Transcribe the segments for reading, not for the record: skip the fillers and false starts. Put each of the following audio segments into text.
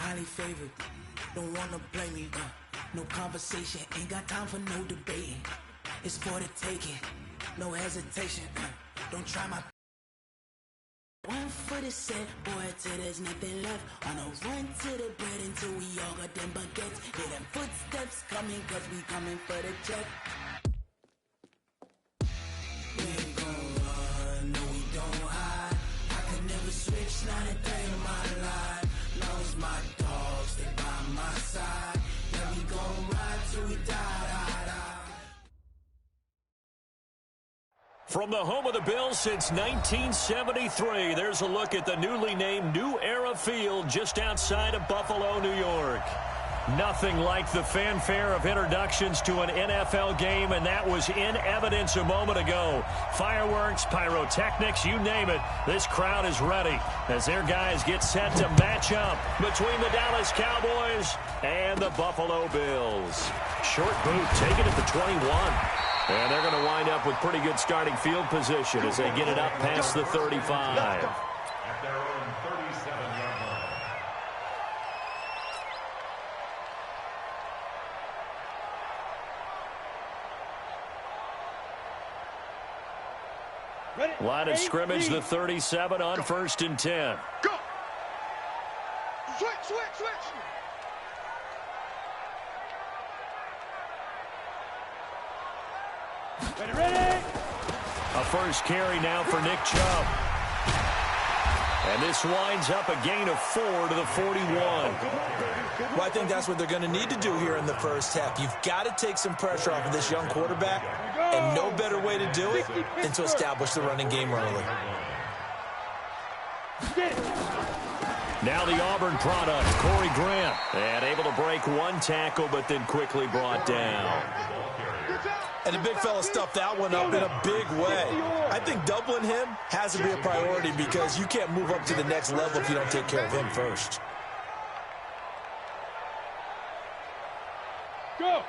highly favored. Don't wanna blame me, no conversation, ain't got time for no debating. It's for the taking, no hesitation, don't try my... 1 foot is set, boy, till there's nothing left. On a run to the bread until we all got them baguettes. Hear them footsteps coming, cause we coming for the check. We ain't gon' run, no we don't hide. I could never switch, not a day in my life. Long as my dogs, they by my side. Yeah, we gon' ride till we die. From the home of the Bills since 1973, there's a look at the newly named New Era Field just outside of Buffalo, New York. Nothing like the fanfare of introductions to an NFL game, and that was in evidence a moment ago. Fireworks, pyrotechnics, you name it. This crowd is ready as their guys get set to match up between the Dallas Cowboys and the Buffalo Bills. Short boot taken at the 21. And they're going to wind up with pretty good starting field position as they get it up past the 35. At their own 37-yard line. Line of scrimmage, the 37 on 1st and 10. Go! Switch! Ready! A first carry now for Nick Chubb. And this winds up a gain of 4 to the 41. Well, I think that's what they're going to need to do here in the first half. You've got to take some pressure off of this young quarterback, and no better way to do it than to establish the running game early. Now the Auburn product, Corey Grant, and able to break 1 tackle, but then quickly brought down. And the big fella stuffed that one up in a big way. I think doubling him has to be a priority because you can't move up to the next level if you don't take care of him first. Go!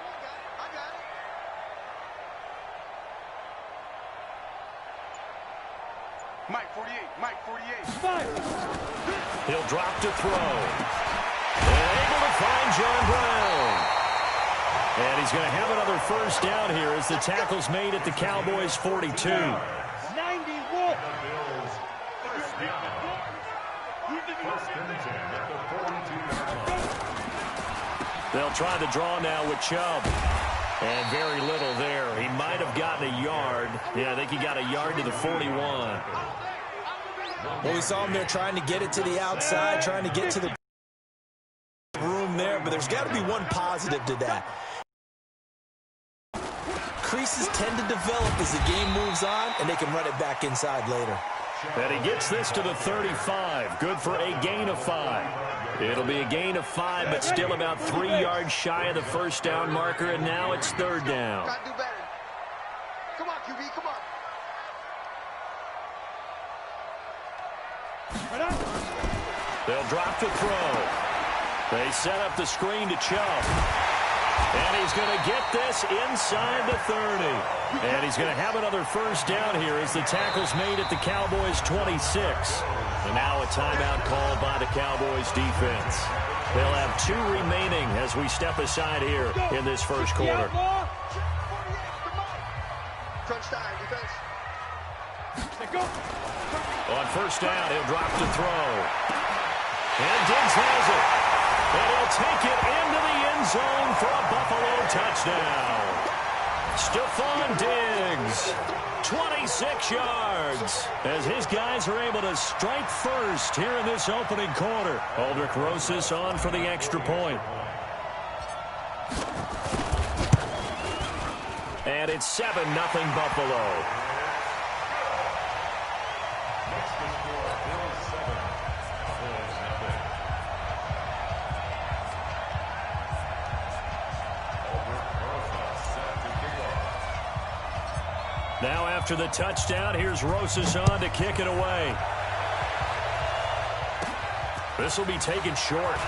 Mike 48. Fire! He'll drop to throw. And able to find John Brown. And he's going to have another first down here as the tackle's made at the Cowboys' 42. 91. They'll try the draw now with Chubb. And very little there. He might have gotten a yard. Yeah, I think he got a yard to the 41. Well, we saw him there trying to get it to the outside, trying to get to the room there, but there's got to be one positive to that. Creases tend to develop as the game moves on, and they can run it back inside later. And he gets this to the 35. Good for a gain of 5. It'll be a gain of 5, but still about 3 yards shy of the first down marker, and now it's 3rd down. Gotta do better. Come on, QB, come on. They'll drop to throw. They set up the screen to Chubb. And he's going to get this inside the 30. And he's going to have another first down here as the tackle's made at the Cowboys' 26. And now a timeout called by the Cowboys defense. They'll have 2 remaining as we step aside here in this first quarter. Crunch time, defense. On first down, he'll drop to throw. And Diggs has it. And he'll take it into the end zone for a Buffalo touchdown. Stephon Diggs, 26 yards, as his guys are able to strike first here in this opening quarter. Aldrich Rosas on for the extra point. And it's 7-0 Buffalo. Now after the touchdown, here's Rosas on to kick it away. This will be taken short.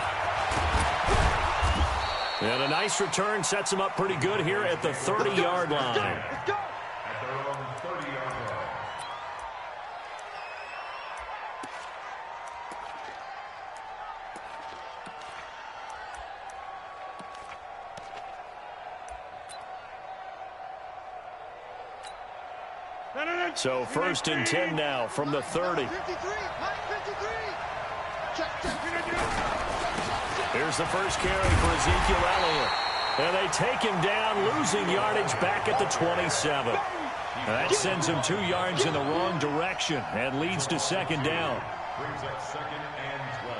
And a nice return sets him up pretty good here at the 30-yard line. At their own 30-yard line. So 1st and 10 now from the 30. Here's the first carry for Ezekiel Elliott. And they take him down, losing yardage back at the 27. That sends him 2 yards in the wrong direction and leads to 2nd down. Brings up 2nd and 12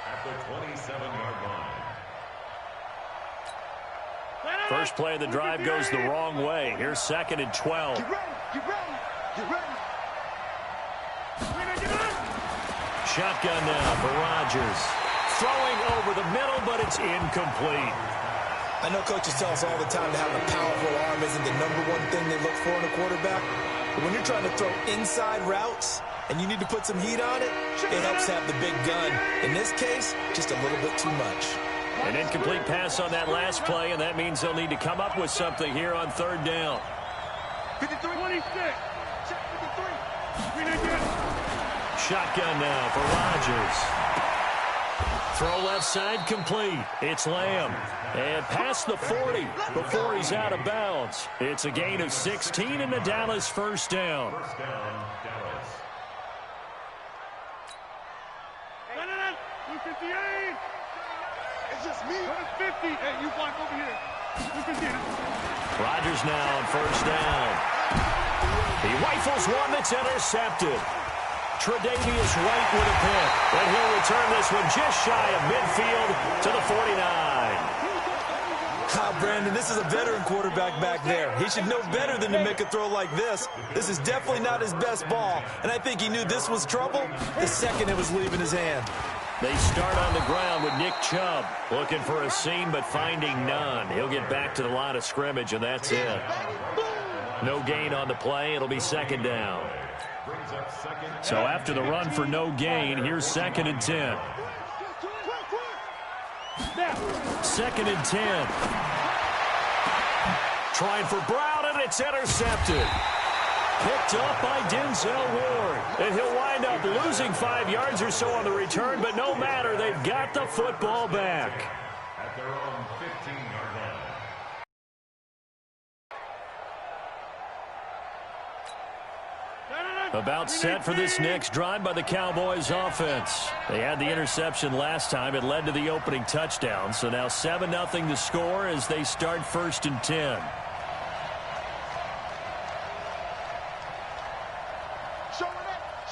at the 27-yard line. First play of the drive goes the wrong way. Here's 2nd and 12. Get ready. Shotgun now for Rodgers. Throwing over the middle, but it's incomplete. I know coaches tell us all the time that having a powerful arm isn't the #1 thing they look for in a quarterback. But when you're trying to throw inside routes and you need to put some heat on it, it helps have the big gun. In this case, just a little bit too much. An incomplete pass on that last play, and that means they'll need to come up with something here on 3rd down. 53-26. Check 53. Shotgun now for Rodgers. Throw left side complete. It's Lamb. And past the 40 before he's out of bounds. It's a gain of 16 and the Dallas 1st down. First down, Dallas. 258. It's just me. 50. Hey, you block over here. 258. Rodgers now on 1st down. He rifles one that's intercepted. Tre'Davious White with a pick. And he'll return this one just shy of midfield to the 49. Brandon, this is a veteran quarterback back there. He should know better than to make a throw like this. This is definitely not his best ball, and I think he knew this was trouble the second it was leaving his hand. They start on the ground with Nick Chubb. Looking for a seam, but finding none. He'll get back to the line of scrimmage, and that's it. No gain on the play. It'll be 2nd down. So after the run for no gain, here's 2nd and 10. 2nd and 10. Trying for Brown, and it's intercepted. Picked up by Denzel Ward. And he'll wind up losing 5 yards or so on the return, but no matter, they've got the football back. At their own 15-yard line. About set for this next drive by the Cowboys offense. They had the interception last time. It led to the opening touchdown. So now 7-0 to score as they start 1st and 10.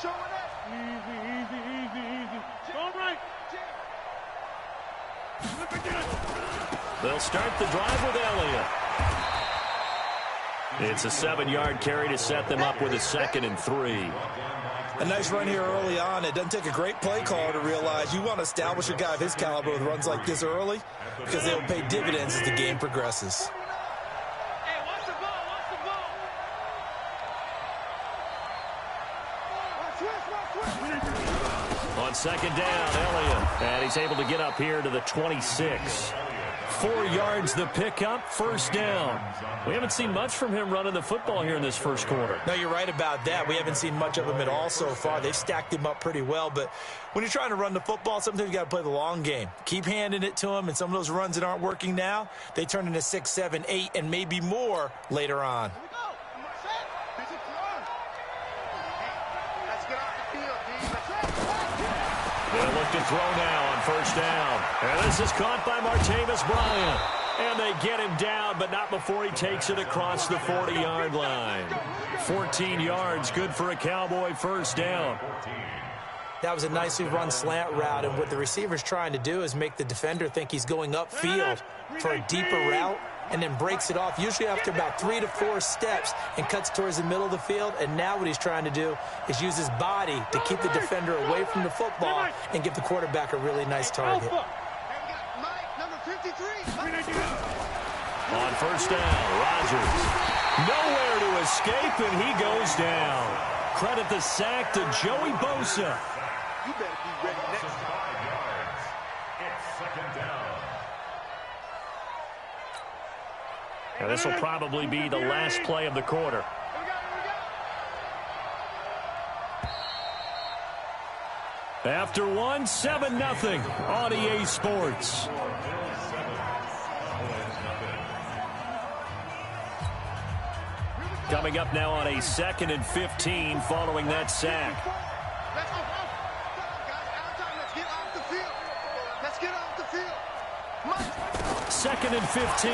Showing it. Easy. All right. They'll start the drive with Elliott. It's a 7-yard carry to set them up with a 2nd and 3. A nice run here early on. It doesn't take a great play caller to realize you want to establish a guy of his caliber with runs like this early because they'll pay dividends as the game progresses. Hey, watch the ball. On 2nd down, Elliott. And he's able to get up here to the 26. 4 yards the pickup, 1st down. We haven't seen much from him running the football here in this 1st quarter. No, you're right about that. We haven't seen much of him at all so far. They've stacked him up pretty well, but when you're trying to run the football, sometimes you got to play the long game. Keep handing it to him, and some of those runs that aren't working now, they turn into 6, 7, 8, and maybe more later on. They'll look to throw now on 1st down. And this is caught by Martavis Bryant. And they get him down, but not before he takes it across the 40-yard line. 14 yards, good for a Cowboy 1st down. That was a nicely run slant route, and what the receiver's trying to do is make the defender think he's going upfield for a deeper route and then breaks it off, usually after about 3 to 4 steps, and cuts towards the middle of the field. And now what he's trying to do is use his body to keep the defender away from the football and give the quarterback a really nice target. On 1st down, Rodgers. Nowhere to escape, and he goes down. Credit the sack to Joey Bosa. You better be ready next time. 5 yards. It's 2nd down. Now, this will probably be the last play of the quarter. After one, 7-0 on EA Sports. Coming up now on a 2nd and 15 following that sack. Let's get off the field. Let's get off the field. 2nd and 15.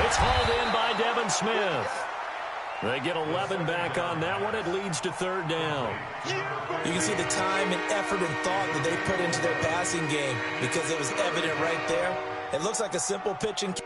It's hauled in by Devin Smith. They get 11 back on that one. It leads to 3rd down. You can see the time and effort and thought that they put into their passing game because it was evident right there. It looks like a simple pitch and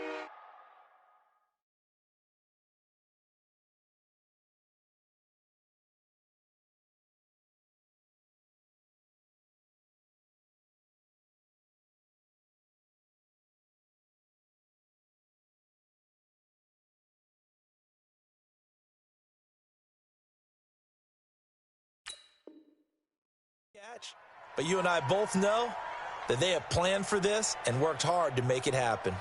catch. But you and I both know that they have planned for this and worked hard to make it happen.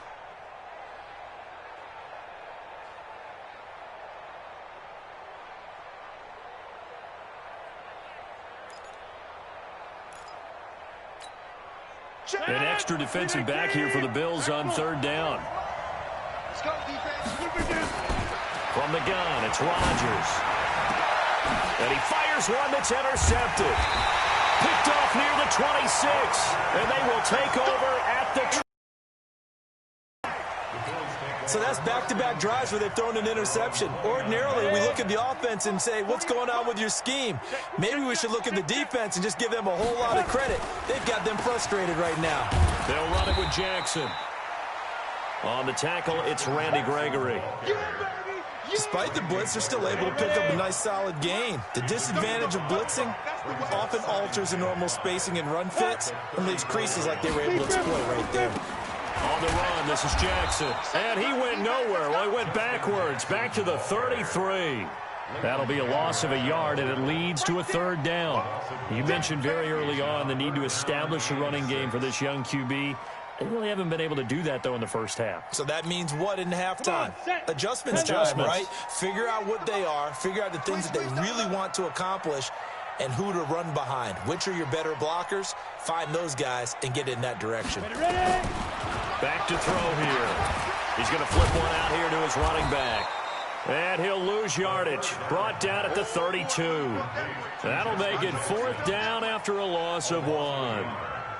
An extra defensive back here for the Bills on 3rd down. Let's go, defense. From the gun, it's Rodgers. And he fires one that's intercepted. Picked off near the 26. And they will take over at the... So that's back-to-back drives where they've thrown an interception. Ordinarily, we look at the offense and say, what's going on with your scheme? Maybe we should look at the defense and just give them a whole lot of credit. They've got them frustrated right now. They'll run it with Jackson. On the tackle, it's Randy Gregory. Despite the blitz, they're still able to pick up a nice solid gain. The disadvantage of blitzing often alters the normal spacing and run fits and leaves creases like they were able to exploit right there. On the run, this is Jackson. And he went nowhere. Well, he went backwards, back to the 33. That'll be a loss of a yard, and it leads to a 3rd down. You mentioned very early on the need to establish a running game for this young QB. They really haven't been able to do that, though, in the first half. So that means what in halftime? Adjustments time, right? Figure out what they are, figure out the things that they really want to accomplish, and who to run behind. Which are your better blockers? Find those guys and get in that direction. Back to throw here. He's going to flip one out here to his running back. And he'll lose yardage. Brought down at the 32. That'll make it 4th down after a loss of 1.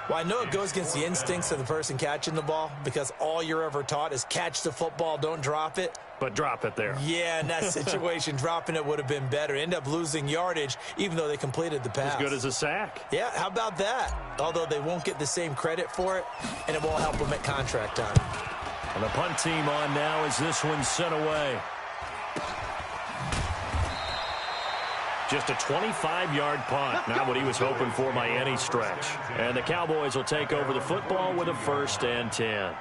Well, I know it goes against the instincts of the person catching the ball because all you're ever taught is catch the football, don't drop it. But drop it there. Yeah, in that situation, dropping it would have been better. End up losing yardage, even though they completed the pass. As good as a sack. Yeah, how about that? Although they won't get the same credit for it, and it won't help them at contract time. And the punt team on now as this one's sent away. Just a 25-yard punt. Not what he was hoping for by any stretch. And the Cowboys will take over the football with a 1st and 10.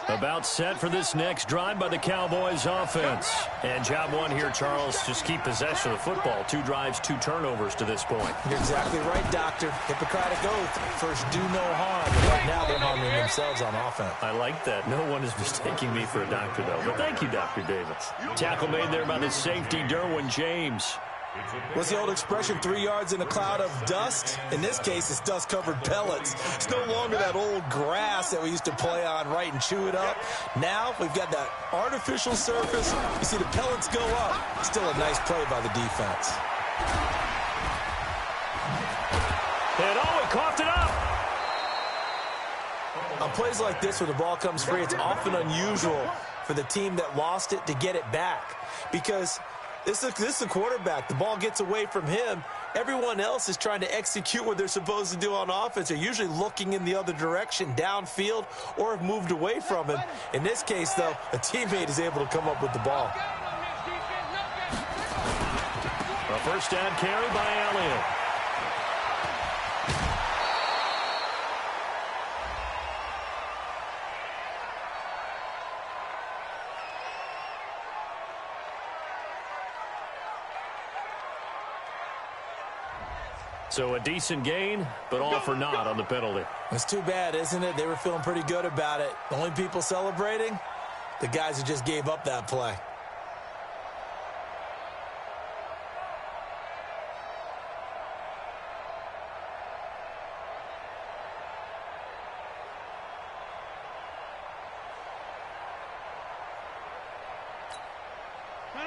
About set for this next drive by the Cowboys offense. And job one here, Charles, just keep possession of the football. 2 drives, 2 turnovers to this point. You're exactly right, Doctor. Hippocratic oath. First, do no harm. But right now, they're harming themselves on offense. I like that. No one is mistaking me for a doctor, though. But thank you, Dr. Davis. Tackle made there by the safety, Derwin James. What's the old expression, 3 yards in a cloud of dust? In this case, it's dust-covered pellets. It's no longer that old grass that we used to play on, right, and chew it up. Now we've got that artificial surface. You see the pellets go up. Still a nice play by the defense. And oh, he coughed it up. On plays like this where the ball comes free, it's often unusual for the team that lost it to get it back because this is the quarterback. The ball gets away from him. Everyone else is trying to execute what they're supposed to do on offense. They're usually looking in the other direction, downfield, or have moved away from him. In this case, though, a teammate is able to come up with the ball. A 1st down carry by Elliott. So a decent gain, but all for naught on the penalty. It's too bad, isn't it? They were feeling pretty good about it. The only people celebrating, the guys who just gave up that play.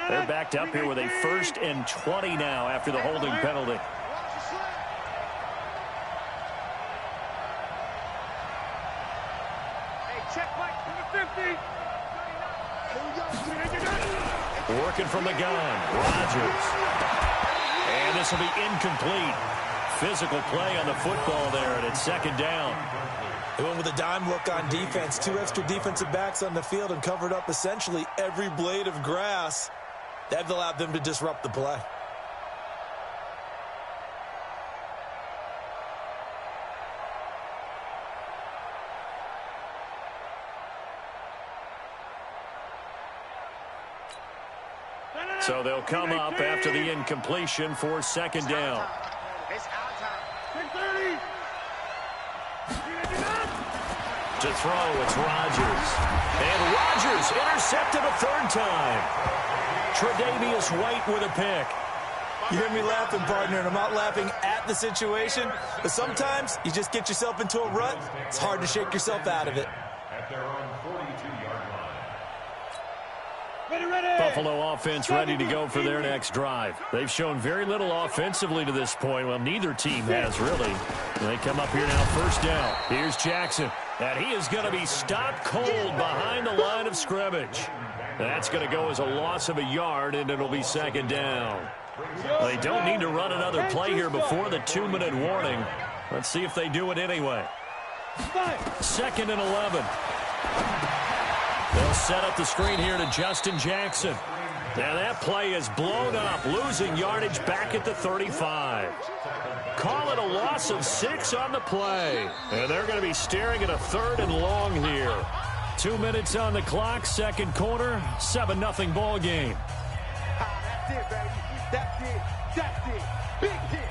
They're backed up here with a 1st and 20 now after the holding penalty. Working from the gun, Rodgers. And this will be incomplete. Physical play on the football there, and it's 2nd down. They went with a dime look on defense. 2 extra defensive backs on the field and covered up essentially every blade of grass. That allowed them to disrupt the play. So they'll come up after the incompletion for 2nd down. To throw, it's Rodgers. And Rodgers intercepted a 3rd time. Tre'Davious White with a pick. You hear me laughing, partner, and I'm not laughing at the situation, but sometimes you just get yourself into a rut. It's hard to shake yourself out of it. At their own 42-yard line. Ready. Buffalo offense ready to go for their next drive. They've shown very little offensively to this point. Well, neither team has, really. They come up here now, 1st down. Here's Jackson. And he is going to be stopped cold behind the line of scrimmage. That's going to go as a loss of a yard, and it'll be 2nd down. They don't need to run another play here before the 2-minute warning. Let's see if they do it anyway. 2nd and 11. They'll set up the screen here to Justin Jackson. And that play is blown up, losing yardage back at the 35. Call it a loss of 6 on the play. And they're going to be staring at a 3rd and long here. 2 minutes on the clock, 2nd quarter, 7-0 ball game. That's it, baby. That's it. Big hit.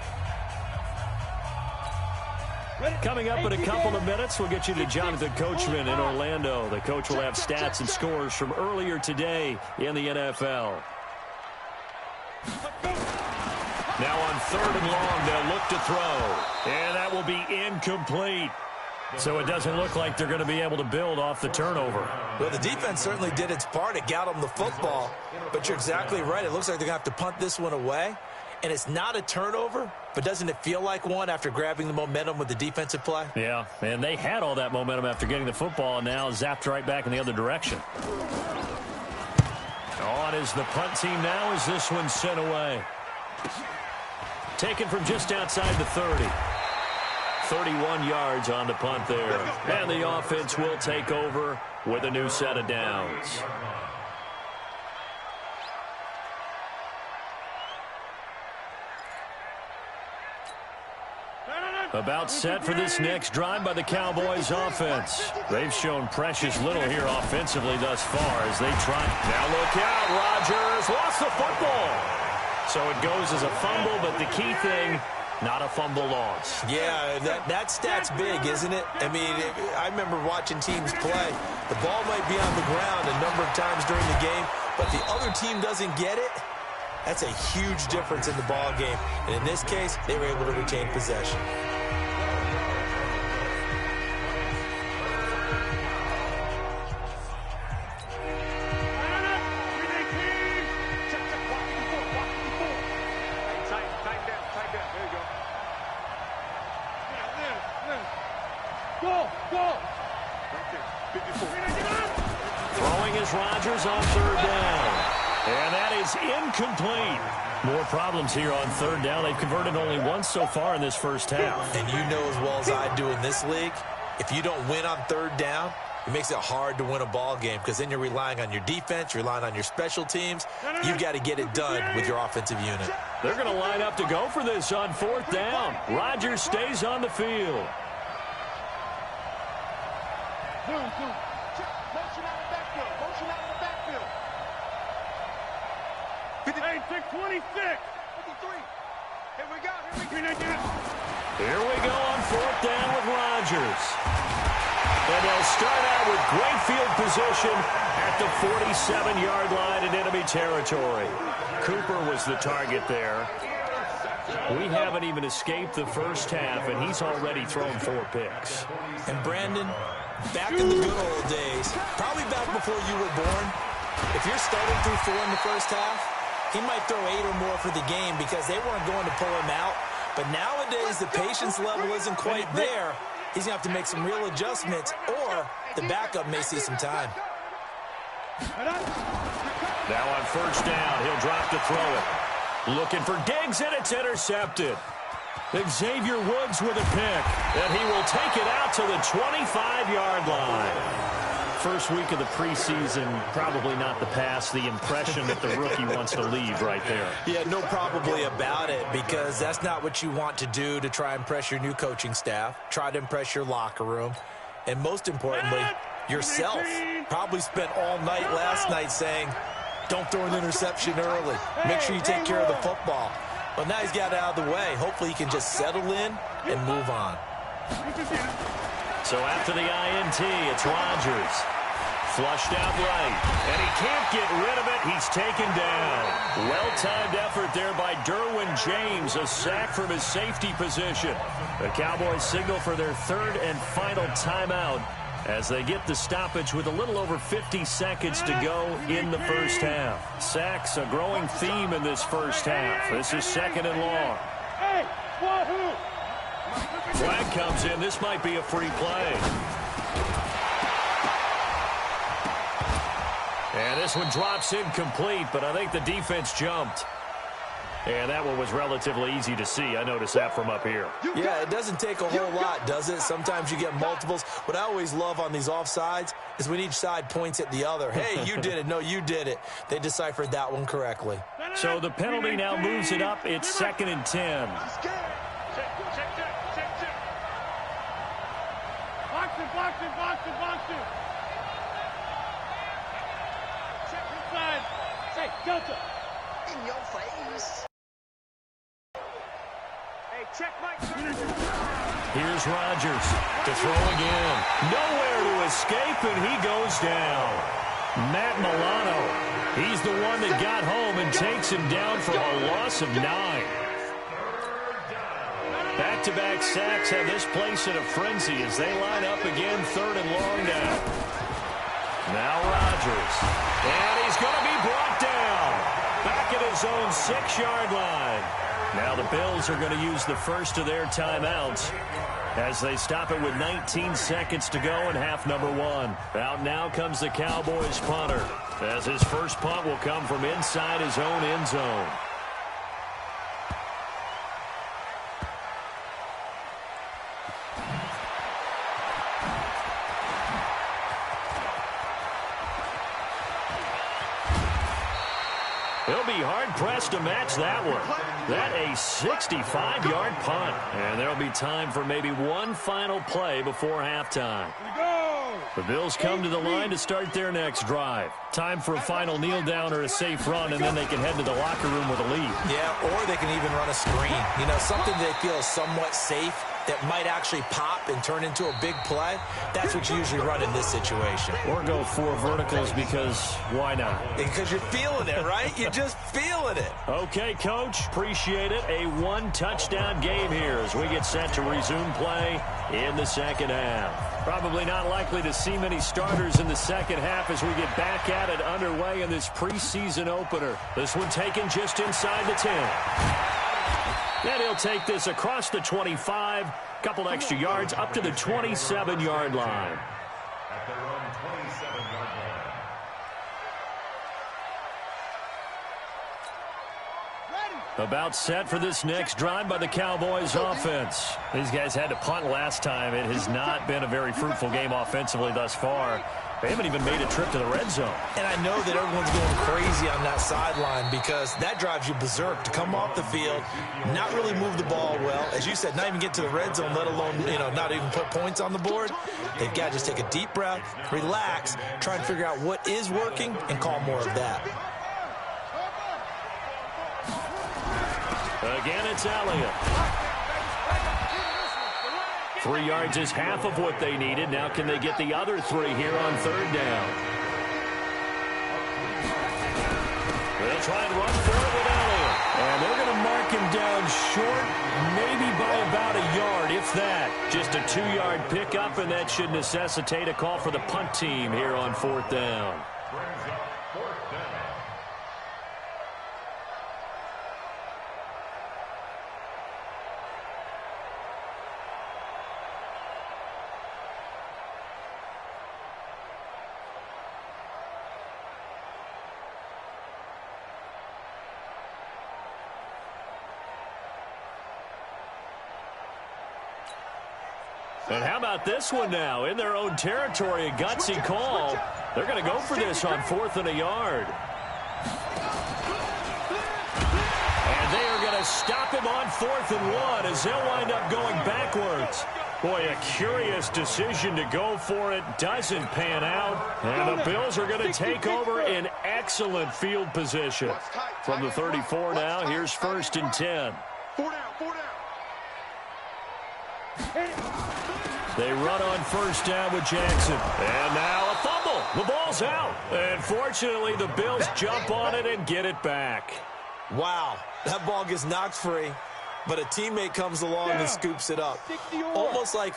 Coming up in a couple of minutes, we'll get you to Jonathan Coachman in Orlando. The coach will have stats and scores from earlier today in the NFL. Now on 3rd and long, they'll look to throw. And that will be incomplete. So it doesn't look like they're going to be able to build off the turnover. Well, the defense certainly did its part. It got them the football. But you're exactly right. It looks like they're going to have to punt this one away. And it's not a turnover, but doesn't it feel like one after grabbing the momentum with the defensive play? Yeah, and they had all that momentum after getting the football, and now zapped right back in the other direction. On is the punt team now as this one's sent away. Taken from just outside the 30. 31 yards on the punt there. And the offense will take over with a new set of downs. About set for this next drive by the Cowboys offense. They've shown precious little here offensively thus far as they try. Now look out, Rodgers lost the football. So it goes as a fumble, but the key thing, not a fumble loss. Yeah, that stat's big, isn't it? I mean, I remember watching teams play. The ball might be on the ground a number of times during the game, but the other team doesn't get it. That's a huge difference in the ball game. And in this case, they were able to retain possession. Throwing is Rodgers on 3rd down. And that is incomplete. More problems here on 3rd down. They've converted only once so far in this first half. And you know as well as I do in this league, if you don't win on 3rd down, it makes it hard to win a ball game because then you're relying on your defense, you're relying on your special teams. You've got to get it done with your offensive unit. They're going to line up to go for this on 4th down. Rodgers stays on the field. Motion out of the backfield. Motion out of the backfield. 26, 26. 53. Here we go on 4th down with Rodgers. And they'll start out with great field position at the 47-yard line in enemy territory. Cooper was the target there. We haven't even escaped the first half, and he's already thrown 4 picks. And Brandon, back in the good old days, probably back before you were born, if you're starting through 4 in the first half, he might throw 8 or more for the game because they weren't going to pull him out. But nowadays, the patience level isn't quite there. He's going to have to make some real adjustments, or the backup may see some time. Now on 1st down, he'll drop to throw it. Looking for Diggs, and it's intercepted. Xavier Woods with a pick, and he will take it out to the 25-yard line. First week of the preseason, probably not the pass, the impression that the rookie wants to leave right there. Yeah, no probably about it, because that's not what you want to do to try and impress your new coaching staff, try to impress your locker room, and most importantly, yourself. Probably spent all night last night saying, don't throw an interception early. Make sure you take care of the football. But now he's got it out of the way. Hopefully he can just settle in and move on. So after the INT, it's Rodgers. Flushed out right, and he can't get rid of it. He's taken down. Well-timed effort there by Derwin James, a sack from his safety position. The Cowboys signal for their 3rd and final timeout as they get the stoppage with a little over 50 seconds to go in the first half. Sacks, a growing theme in this first half. This is 2nd and long. Flag comes in. This might be a free play. And this one drops incomplete, but I think the defense jumped. And that one was relatively easy to see. I noticed that from up here. Yeah, it doesn't take a whole lot, does it? Sometimes you get multiples. What I always love on these offsides is when each side points at the other. Hey, you did it. No, you did it. They deciphered that one correctly. So the penalty now moves it up. It's 2nd and 10. Box it. Check inside. Say, Delta. In your face. Hey, check Mike. Here's Rodgers to throw again. Nowhere to escape, and he goes down. Matt Milano, he's the one that got home and takes him down for a loss of 9. Back-to-back sacks have this place in a frenzy as they line up again, 3rd and long now. Now Rodgers, and he's going to be brought down. Back at his own 6-yard line. Now the Bills are going to use the first of their timeouts as they stop it with 19 seconds to go in half number 1. Out now comes the Cowboys punter, as his first punt will come from inside his own end zone. He'll be hard-pressed to match that one. That a 65-yard punt. And there'll be time for maybe one final play before halftime. The Bills come to the line to start their next drive. Time for a final kneel down or a safe run, and then they can head to the locker room with a lead. Yeah, or they can even run a screen. You know, something they feel is somewhat safe that might actually pop and turn into a big play. That's what you usually run in this situation. Or go 4 verticals because why not? Because you're feeling it, right? You're just feeling it. Okay, Coach, appreciate it. A 1-touchdown game here as we get set to resume play in the second half. Probably not likely to see many starters in the second half as we get back at it underway in this preseason opener. This one taken just inside the 10. And he'll take this across the 25, couple extra yards up to the 27-yard line. At their own 27-yard line. About set for this next drive by the Cowboys offense. These guys had to punt last time. It has not been a very fruitful game offensively thus far. They haven't even made a trip to the red zone. And I know that everyone's going crazy on that sideline because that drives you berserk to come off the field, not really move the ball well. As you said, not even get to the red zone, let alone, not even put points on the board. They've got to just take a deep breath, relax, try and figure out what is working and call more of that. Again, it's Elliott. 3 yards is half of what they needed. Now can they get the other 3 here on 3rd down? They'll try and run for it with Elliott. And they're going to mark him down short, maybe by about a yard, if that. Just a 2-yard pickup, and that should necessitate a call for the punt team here on 4th down. And how about this one now? In their own territory, a gutsy call. They're going to go for this on 4th and a yard. And they are going to stop him on 4th and 1 as they'll wind up going backwards. Boy, a curious decision to go for it. Doesn't pan out. And the Bills are going to take over in excellent field position. From the 34 now, here's 1st and 10. 4 down, 4 down. They run on 1st down with Jackson. And now a fumble. The ball's out. And fortunately, the Bills jump on it and get it back. Wow, that ball gets knocked free, but a teammate comes along and scoops it up. It's almost like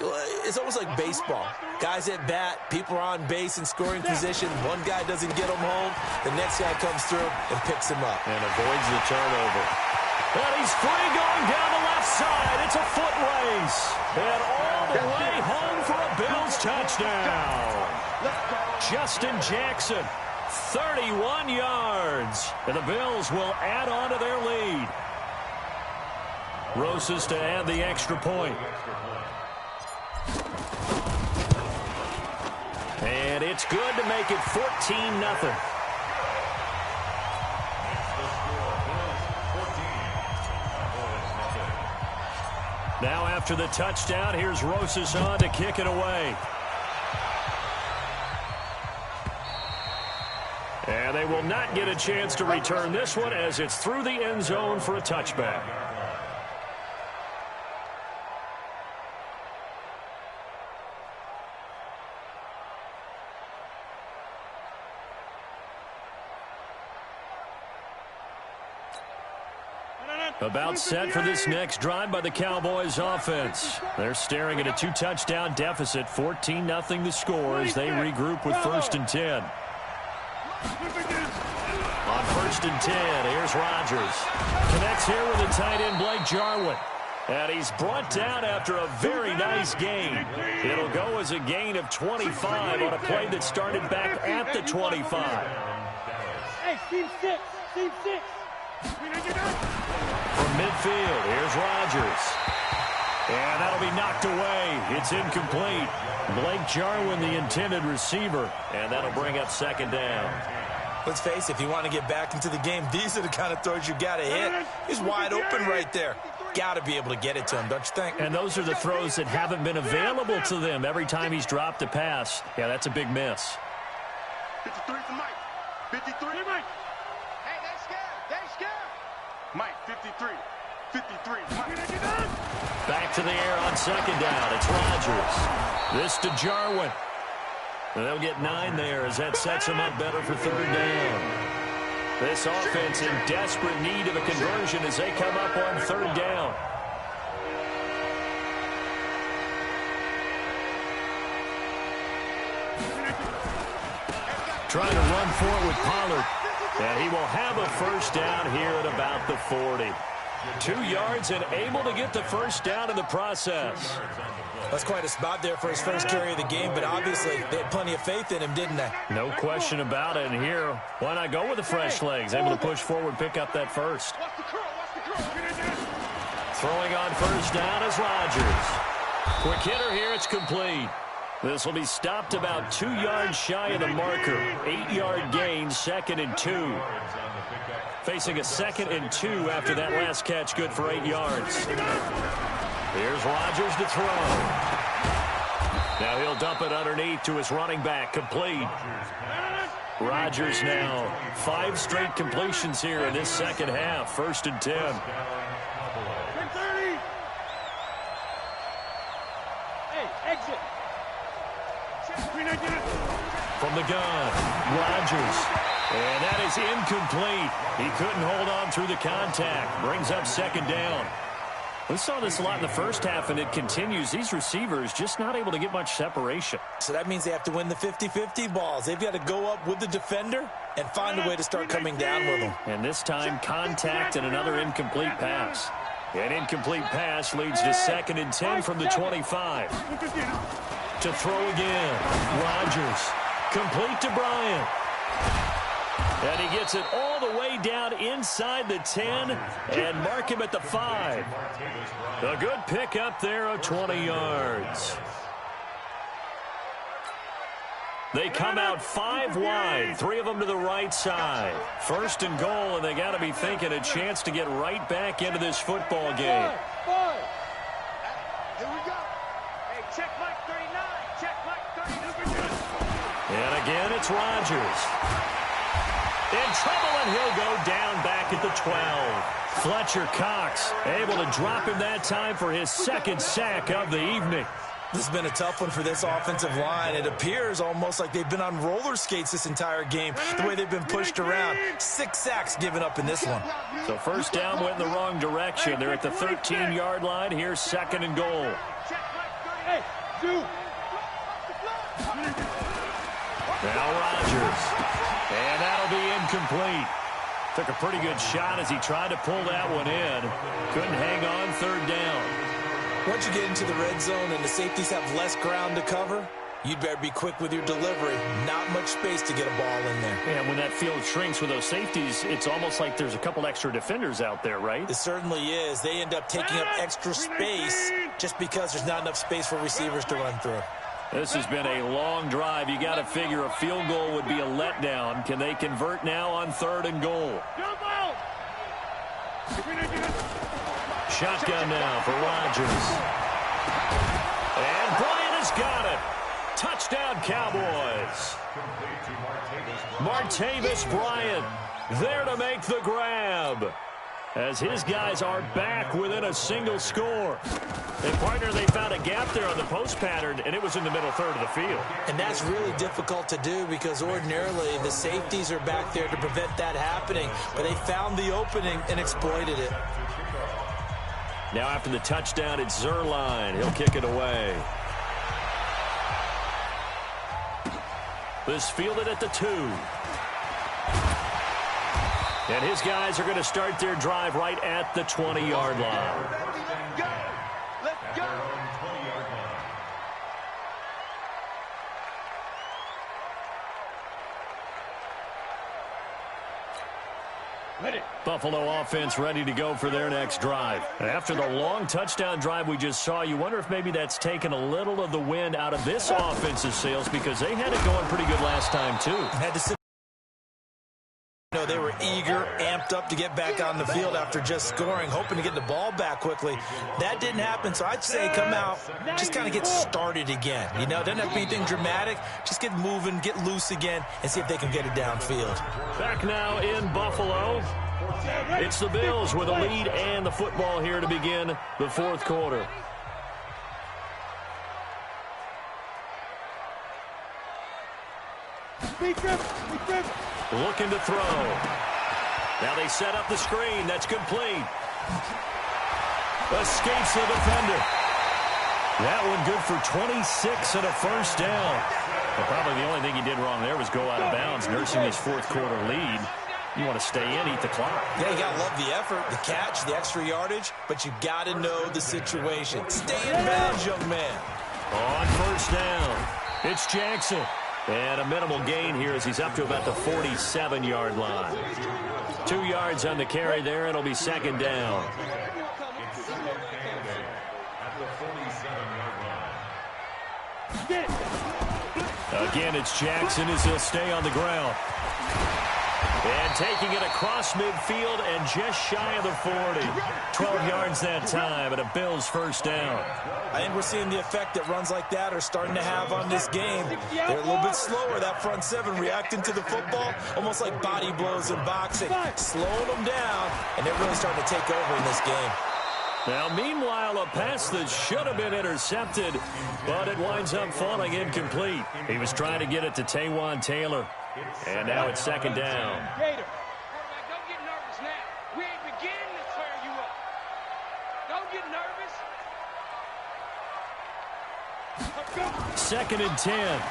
baseball. Guys at bat, people are on base in scoring position. One guy doesn't get him home. The next guy comes through and picks him up. And avoids the turnover. And he's free going down the left side. It's a foot race. And all the way home for a Bills touchdown. Justin Jackson, 31 yards. And the Bills will add on to their lead. Rosas to add the extra point. And it's good to make it 14-0. Now after the touchdown, here's Rosas on to kick it away. And they will not get a chance to return this one as it's through the end zone for a touchback. About set for this next drive by the Cowboys offense. They're staring at a 2-touchdown deficit, 14-0 the score as they regroup with 1st and 10. On 1st and 10, here's Rodgers. Connects here with the tight end Blake Jarwin. And he's brought down after a very nice gain. It'll go as a gain of 25 on a play that started back at the 25. Hey, team 6, team 6. From midfield, here's Rodgers. And that'll be knocked away. It's incomplete. Blake Jarwin, the intended receiver. And that'll bring up 2nd down. Let's face it, if you want to get back into the game, these are the kind of throws you got to hit. He's wide open right there. Got to be able to get it to him, don't you think? And those are the throws that haven't been available to them every time he's dropped a pass. Yeah, that's a big miss. 53 for Mike. 53, Mike. Hey, they scared. Mike, 53. 53, Mike. Back to the air on 2nd down. It's Rodgers. This to Jarwin. And they'll get 9 there as that sets them up better for 3rd down. This offense in desperate need of a conversion as they come up on 3rd down. Trying to run for it with Pollard. And he will have a 1st down here at about the 40. 2 yards and able to get the 1st down in the process. That's quite a spot there for his first carry of the game, but obviously they had plenty of faith in him, didn't they? No question about it. And here, why not go with the fresh legs? Able to push forward, pick up that 1st. Throwing on 1st down is Rodgers. Quick hitter here, it's complete. This will be stopped about 2 yards shy of the marker. 8-yard gain, 2nd and 2. Facing a 2nd and 2 after that last catch, good for 8 yards. Here's Rodgers to throw. Now he'll dump it underneath to his running back, complete. Rodgers now 5 straight completions here in this 2nd half, 1st and 10. from the gun. Rodgers. And that is incomplete. He couldn't hold on through the contact. Brings up second down. We saw this a lot in the first half, and it continues. These receivers just not able to get much separation. So that means they have to win the 50-50 balls. They've got to go up with the defender and find a way to start coming down with them. And this time, contact and another incomplete pass. An incomplete pass leads to 2nd and 10 from the 25. To throw again. Rodgers. Complete to Bryant. And he gets it all the way down inside the 10 and mark him at the 5. A good pickup there of 20 yards. They come out 5 wide, 3 of them to the right side. 1st and goal, and they got to be thinking a chance to get right back into this football game. Here we go. Hey, check Mike 39. Check Mike 39. And again, it's Rodgers. In trouble, and he'll go down back at the 12. Fletcher Cox able to drop him that time for his 2nd sack of the evening. This has been a tough one for this offensive line. It appears almost like they've been on roller skates this entire game, the way they've been pushed around. 6 sacks given up in this one. So first down went in the wrong direction. They're at the 13-yard line. Here's 2nd and goal. Hey, dude. Now Rodgers. And that'll be incomplete. Took a pretty good shot as he tried to pull that one in. Couldn't hang on 3rd down. Once you get into the red zone and the safeties have less ground to cover, you'd better be quick with your delivery. Not much space to get a ball in there. And when that field shrinks with those safeties, it's almost like there's a couple extra defenders out there, right? It certainly is. They end up taking up extra space just because there's not enough space for receivers to run through. This has been a long drive. You got to figure a field goal would be a letdown. Can they convert now on 3rd and goal? Shotgun now for Rodgers. And Bryant has got it. Touchdown, Cowboys. Martavis Bryant there to make the grab, as his guys are back within a single score. And, partner, they found a gap there on the post pattern, and it was in the middle 3rd of the field. And that's really difficult to do because ordinarily the safeties are back there to prevent that happening. But they found the opening and exploited it. Now after the touchdown, it's Zerline. He'll kick it away. This fielded at the 2. And his guys are going to start their drive right at the 20-yard line. Let's go. Buffalo offense ready to go for their next drive. After the long touchdown drive we just saw, you wonder if maybe that's taken a little of the wind out of this offense's sails, because they had it going pretty good last time, too. Had to sit. No, they were eager, amped up to get back on the field after just scoring, hoping to get the ball back quickly. That didn't happen, so I'd say come out, just kind of get started again. You know, doesn't have to be anything dramatic. Just get moving, get loose again, and see if they can get it downfield. Back now in Buffalo. It's the Bills with a lead and the football here to begin the 4th quarter. Looking to throw. Now they set up the screen. That's complete. Escapes the defender. That one good for 26 and a first down. Well, probably the only thing he did wrong there was go out of bounds, nursing his 4th quarter lead. You want to stay in, eat the clock. Yeah, you got to love the effort, the catch, the extra yardage, but you got to know the situation. Stay in bounds, young man. On first down, it's Jackson. And a minimal gain here as he's up to about the 47-yard line. 2 yards on the carry there, and it'll be 2nd down. Again, it's Jackson as he'll stay on the ground. And taking it across midfield and just shy of the 40. 12 yards that time, and a Bills first down. I think we're seeing the effect that runs like that are starting to have on this game. They're a little bit slower, that front 7, reacting to the football, almost like body blows in boxing. Slowing them down, and they're really starting to take over in this game. Now, meanwhile, a pass that should have been intercepted, but it winds up falling incomplete. He was trying to get it to Taywan Taylor, and now it's second down. Gator. Quarterback, don't get nervous now. We ain't beginning to tear you up. Don't get nervous. Second and 10.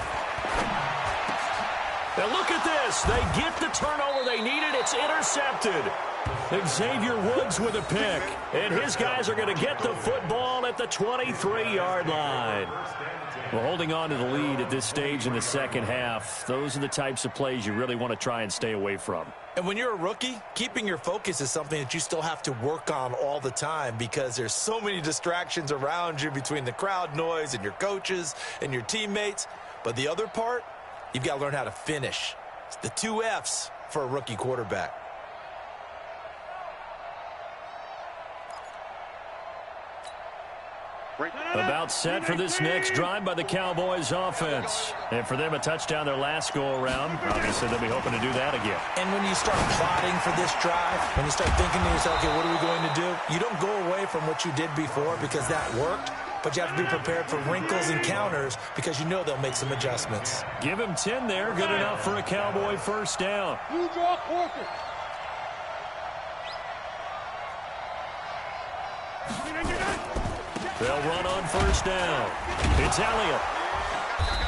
Now look at this. They get the turnover they needed. It's intercepted. Xavier Woods with a pick. And his guys are going to get the football at the 23-yard line. Well, holding on to the lead at this stage in the second half, those are the types of plays you really want to try and stay away from. And when you're a rookie, keeping your focus is something that you still have to work on all the time because there's so many distractions around you between the crowd noise and your coaches and your teammates. But the other part, you've got to learn how to finish. It's the 2 F's for a rookie quarterback. About set for this next drive by the Cowboys offense. And for them, a touchdown their last go-around. Obviously, they'll be hoping to do that again. And when you start plotting for this drive, when you start thinking to yourself, okay, what are we going to do? You don't go away from what you did before because that worked, but you have to be prepared for wrinkles and counters because you know they'll make some adjustments. Give him 10 there. Good enough for a Cowboy first down. You draw quarter. They'll run on first down. It's Elliott.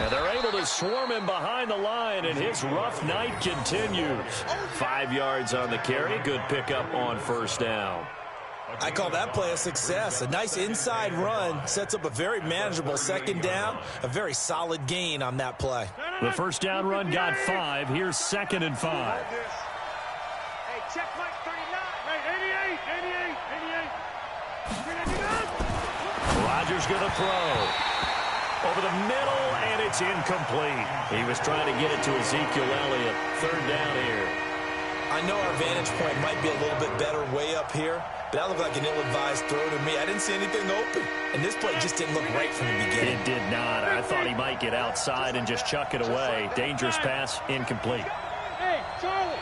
And they're able to swarm him behind the line, and his rough night continues. 5 yards on the carry. Good pickup on first down. I call that play a success. A nice inside run sets up a very manageable second down, a very solid gain on that play. The first down run got 5. Here's second and 5. Hey, check Mike 39. Hey, 88. Rodgers going to throw. Over the middle, and it's incomplete. He was trying to get it to Ezekiel Elliott. Third down here. I know our vantage point might be a little bit better way up here, but that looked like an ill-advised throw to me. I didn't see anything open, and this play just didn't look right from the beginning. It did not. I thought he might get outside and just chuck it away. Dangerous pass, incomplete. Hey, Charlie.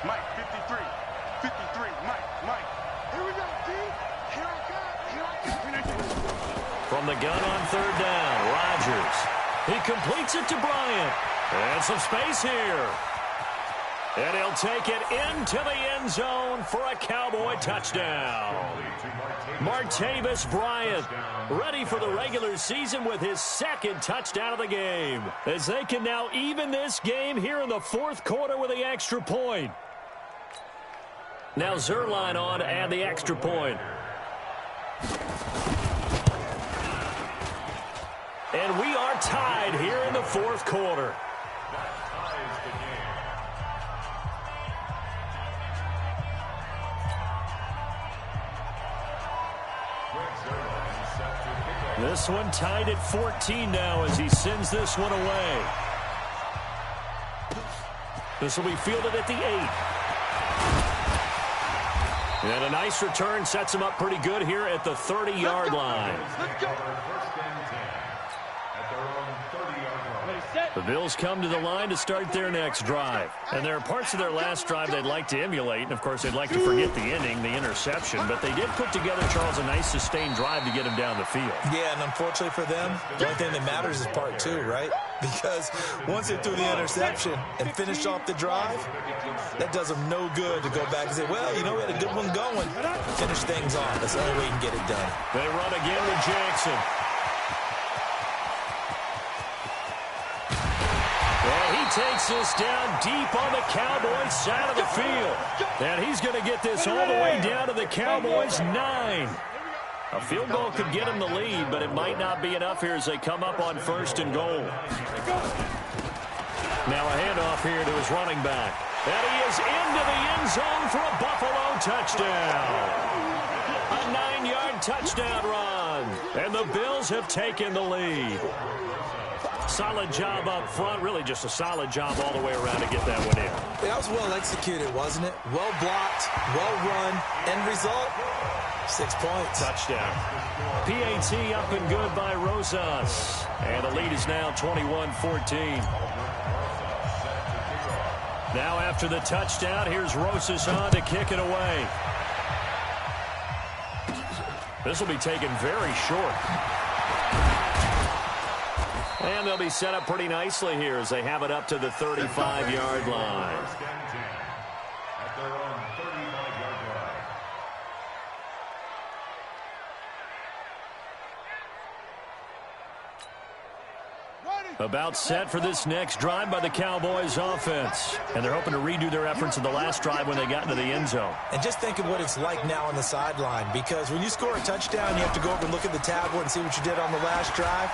Mike 53. 53. Mike. Here we go, D. Here I come. From the gun on third down, Rodgers. He completes it to Bryant. And some space here. And he'll take it into the end zone for a Cowboy touchdown. Martavis Bryant ready for the regular season with his second touchdown of the game, as they can now even this game here in the fourth quarter with the extra point. Now Zerline on to add the extra point. And we are tied here in the fourth quarter. This one tied at 14 now as he sends this one away. This will be fielded at the 8. And a nice return sets him up pretty good here at the 30-yard line. The Bills come to the line to start their next drive. And there are parts of their last drive they'd like to emulate. And, of course, they'd like to forget the inning, the interception. But they did put together, Charles, a nice sustained drive to get him down the field. Yeah, and unfortunately for them, the only thing that matters is part 2, right? Because once they threw the interception and finished off the drive, that does them no good to go back and say, well, you know, we had a good one going. Finish things off. That's the only way you can get it done. They run again with Jackson. And he takes this down deep on the Cowboys side of the field. And he's going to get this all the way down to the Cowboys' 9. A field goal could get him the lead, but it might not be enough here as they come up on first and goal. Now a handoff here to his running back. And he is into the end zone for a Buffalo touchdown. A 9-yard touchdown run. And the Bills have taken the lead. Solid job up front. Really just a solid job all the way around to get that one in. That was well executed, wasn't it? Well blocked, well run. End result, 6 points. Touchdown. PAT up and good by Rosas. And the lead is now 21-14. Now after the touchdown, here's Rosas on to kick it away. This will be taken very short. And they'll be set up pretty nicely here as they have it up to the 35-yard line. First and 10 at their own 35-yard line. About set for this next drive by the Cowboys offense. And they're hoping to redo their efforts in the last drive when they got into the end zone. And just think of what it's like now on the sideline, because when you score a touchdown, you have to go over and look at the tablet and see what you did on the last drive.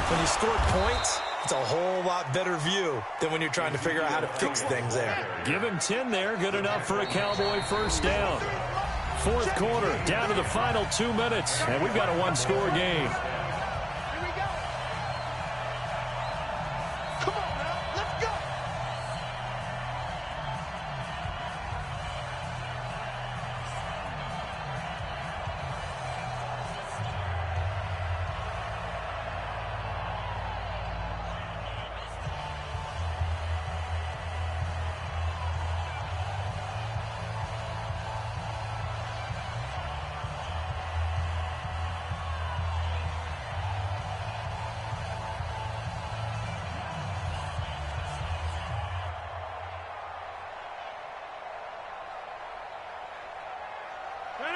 When you scored points, it's a whole lot better view than when you're trying to figure out how to fix things there. Give him 10 there. Good enough for a Cowboy first down. Fourth quarter, down to the final 2 minutes. And we've got a one-score game.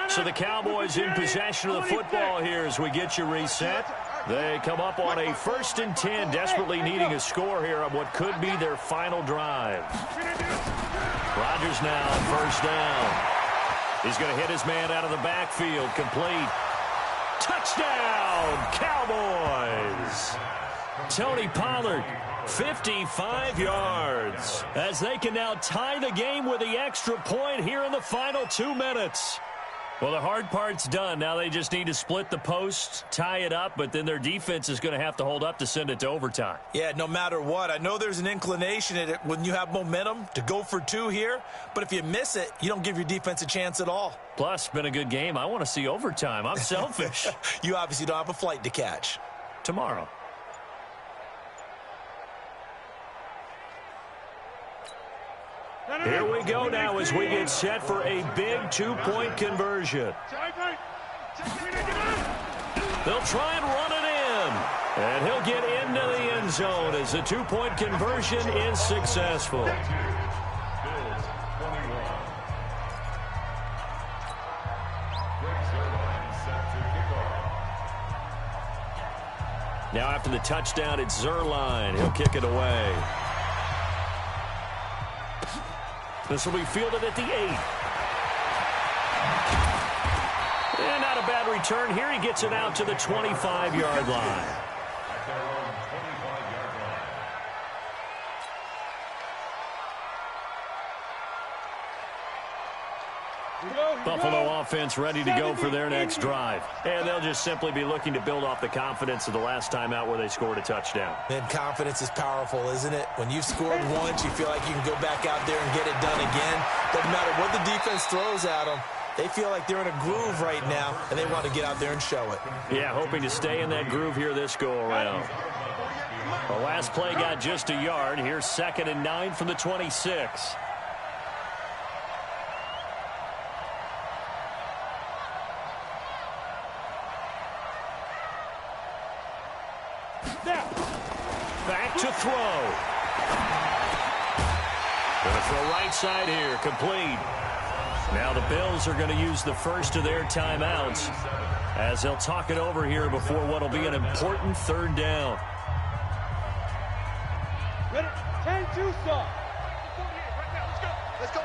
So the Cowboys in possession of the football here as we get you reset. They come up on a 1st and 10, desperately needing a score here on what could be their final drive. Rodgers now on first down. He's going to hit his man out of the backfield. Complete. Touchdown, Cowboys. Tony Pollard, 55 yards, as they can now tie the game with the extra point here in the final 2 minutes. Well, the hard part's done. Now they just need to split the post, tie it up, but then their defense is going to have to hold up to send it to overtime. Yeah, no matter what. I know there's an inclination in it when you have momentum to go for 2 here, but if you miss it, you don't give your defense a chance at all. Plus, been a good game. I want to see overtime. I'm selfish. You obviously don't have a flight to catch. Tomorrow. Here we go now as we get set for a big 2-point conversion. They'll try and run it in. And he'll get into the end zone as the 2-point conversion is successful. Now after the touchdown, it's Zuerlein. He'll kick it away. This will be fielded at the 8. And not a bad return here. He gets it out to the 25-yard line. Buffalo offense ready to go for their next drive. And they'll just simply be looking to build off the confidence of the last time out where they scored a touchdown. And confidence is powerful, isn't it? When you've scored once, you feel like you can go back out there and get it done again. Doesn't matter what the defense throws at them. They feel like they're in a groove right now, and they want to get out there and show it. Yeah, hoping to stay in that groove here this go-around. The last play got just a yard. Here's 2nd and 9 from the 26. Back to throw. Going to throw right side here, complete. Now the Bills are going to use the first of their timeouts as they'll talk it over here before what will be an important 3rd down. Ready? 10-2 start. Let's go.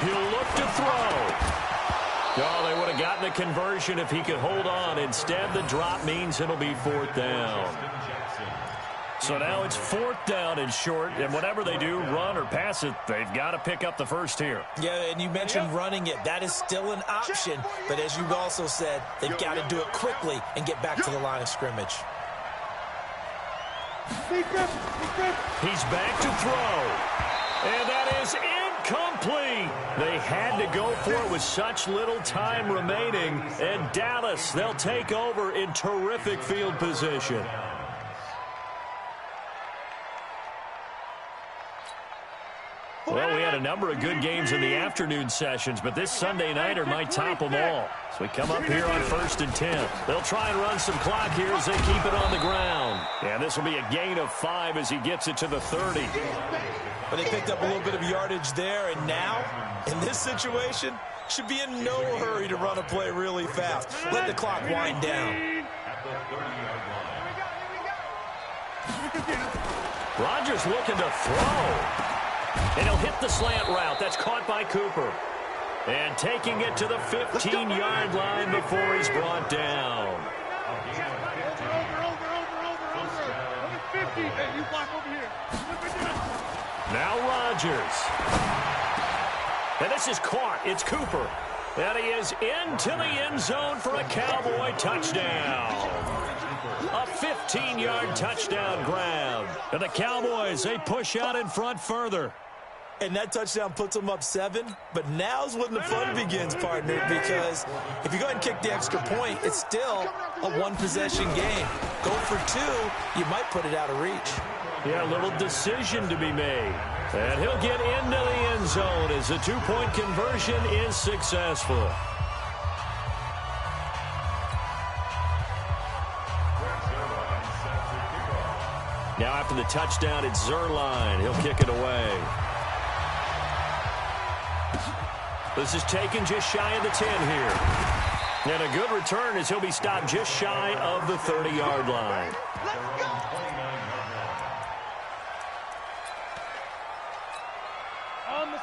He'll look to throw. Oh, they would have gotten the conversion if he could hold on. Instead, the drop means it'll be 4th down. So now it's 4th down and short, and whatever they do, run or pass it, they've got to pick up the first here. Yeah, and you mentioned running it. That is still an option, but as you also said, they've got to do it quickly and get back to the line of scrimmage. He's back to throw, and that is incomplete. They had to go for it with such little time remaining, and Dallas, they'll take over in terrific field position. number of good games in the afternoon sessions, but this Sunday nighter might top them all. So we come up here on 1st and 10. They'll try and run some clock here as they keep it on the ground. And this will be a gain of 5 as he gets it to the 30. But they picked up a little bit of yardage there, and now, in this situation, should be in no hurry to run a play really fast. Let the clock wind down. Rodgers looking to throw. And he'll hit the slant route. That's caught by Cooper. And taking it to the 15-yard line before he's brought down. Over. 50. Hey, you block over here. Now Rodgers. And this is caught. It's Cooper. And he is into the end zone for a Cowboy touchdown. A 15-yard touchdown grab. And the Cowboys, they push out in front further. And that touchdown puts them up 7. But now's when the fun begins, partner, because if you go ahead and kick the extra point, it's still a one-possession game. Go for 2, you might put it out of reach. Yeah, a little decision to be made. And he'll get into the end zone as the 2-point conversion is successful. Now after the touchdown, it's Zerline. He'll kick it away. This is taken just shy of the 10 here. And a good return as he'll be stopped just shy of the 30-yard line.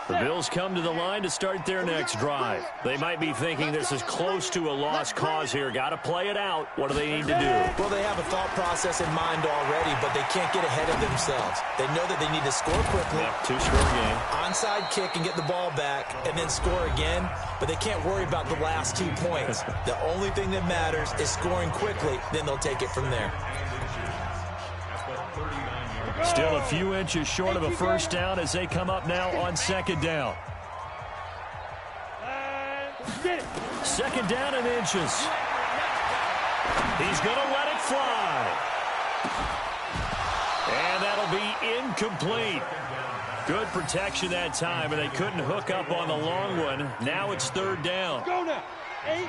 The Bills come to the line to start their next drive. They might be thinking this is close to a lost cause here. Got to play it out. What do they need to do? Well, they have a thought process in mind already, but they can't get ahead of themselves. They know that they need to score quickly. Yep, 2-score game. Onside kick and get the ball back and then score again, but they can't worry about the last 2 points. The only thing that matters is scoring quickly, then they'll take it from there. Still a few inches short of a first down as they come up now on 2nd down. 2nd down and inches. He's going to let it fly. And that'll be incomplete. Good protection that time, and they couldn't hook up on the long one. Now it's 3rd down.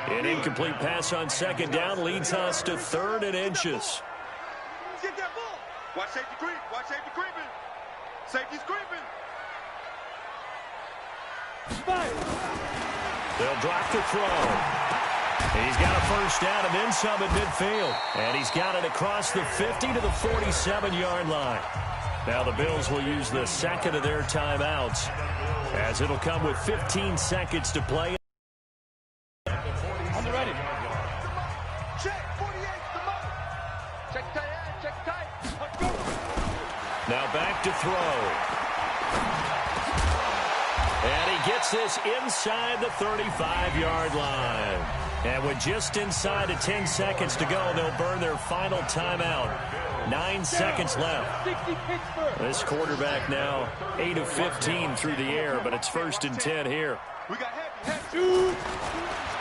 An incomplete pass on 2nd down leads us to 3rd and inches. Get that ball. Watch safety creep. Watch safety creeping. Safety's creeping. They'll drop the throw. He's got a first down and then some at midfield. And he's got it across the 50 to the 47-yard line. Now the Bills will use the second of their timeouts as it'll come with 15 seconds to play. On the ready. Check 48, the mother. Check tight end, check tight. Let's go. Now back to throw. And he gets this inside the 35-yard line. And with just inside of 10 seconds to go, they'll burn their final timeout. 9 seconds left. This quarterback now 8 of 15 through the air, but it's 1st and 10 here. We got happy.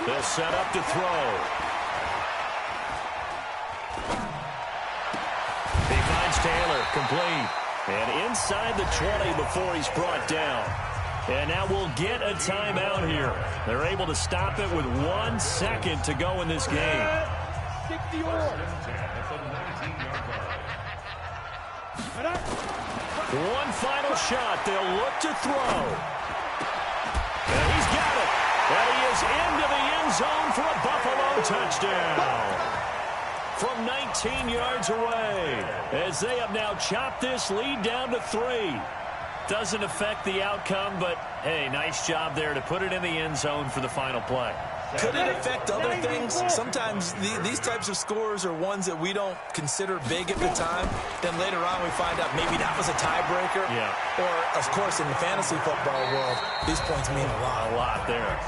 They'll set up to throw. He finds Taylor, complete. And inside the 20 before he's brought down. And now we'll get a timeout here. They're able to stop it with 1 second to go in this game. 60 One final shot. They'll look to throw. And he's got it. And he is into the end zone for a Buffalo touchdown. From 19 yards away, as they have now chopped this lead down to 3. Doesn't affect the outcome, but, hey, nice job there to put it in the end zone for the final play. Could it affect other things? Sometimes these types of scores are ones that we don't consider big at the time. Then later on we find out maybe that was a tiebreaker. Yeah. Or, of course, in the fantasy football world, these points mean a lot. A lot there.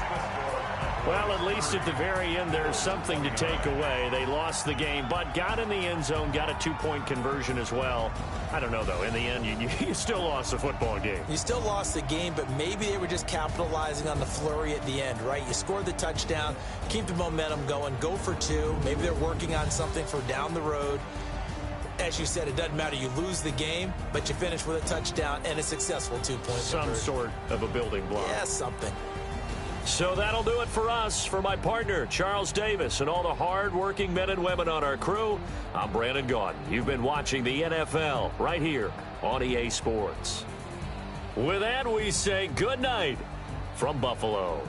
Well, at least at the very end, there's something to take away. They lost the game, but got in the end zone, got a 2-point conversion as well. I don't know, though. In the end, you still lost the football game. You still lost the game, but maybe they were just capitalizing on the flurry at the end, right? You scored the touchdown, keep the momentum going, go for 2. Maybe they're working on something for down the road. as you said, it doesn't matter. You lose the game, but you finish with a touchdown and a successful 2-point Some conversion. sort of a building block. Yeah, something. So that'll do it for us. For my partner, Charles Davis, and all the hard-working men and women on our crew, I'm Brandon Gaudin. You've been watching the NFL right here on EA Sports. With that, we say good night from Buffalo.